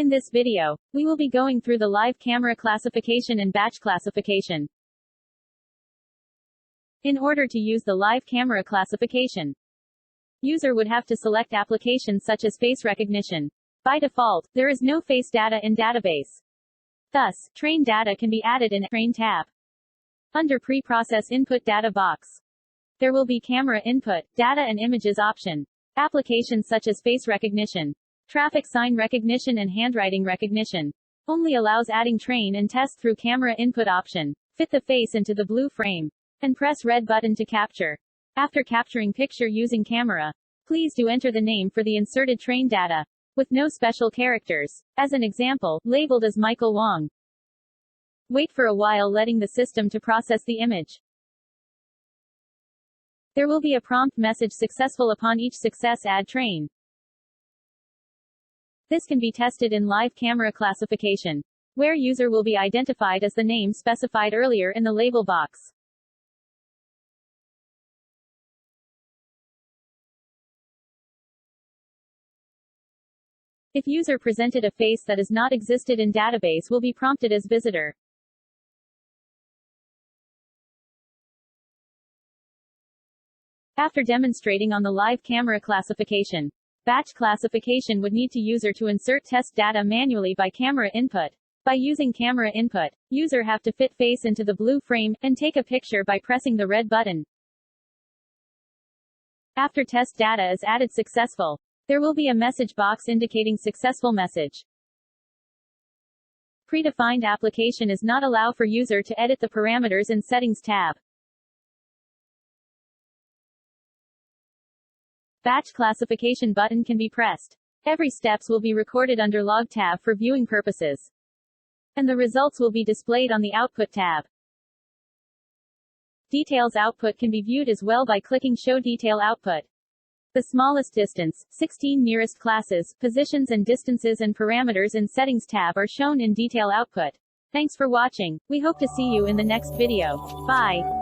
In this video, we will be going through the live camera classification and batch classification. In order to use the live camera classification, user would have to select applications such as face recognition. By default, there is no face data in database. Thus, train data can be added in Train tab. Under Pre-process Input Data box, there will be Camera Input, Data and Images option. Applications such as face recognition, traffic sign recognition and handwriting recognition only allows adding train and test through camera input option. Fit the face into the blue frame and press red button to capture. After capturing picture using camera, please do enter the name for the inserted train data with no special characters. As an example, labeled as Michael Wong. Wait for a while letting the system to process the image. There will be a prompt message successful upon each success add train. This can be tested in live camera classification, where user will be identified as the name specified earlier in the label box. If user presented a face that is not existed in database will be prompted as visitor. After demonstrating on the live camera classification, batch classification would need to user to insert test data manually by camera input. By using camera input, user have to fit face into the blue frame, and take a picture by pressing the red button. After test data is added successful, there will be a message box indicating successful message. Predefined application is not allow for user to edit the parameters in Settings tab. Batch classification button can be pressed. Every steps will be recorded under Log tab for viewing purposes, and the results will be displayed on the Output tab. Details output can be viewed as well by clicking Show Detail Output. The smallest distance, 16 nearest classes, positions and distances and parameters in Settings tab are shown in Detail Output. Thanks for watching. We hope to see you in the next video. Bye.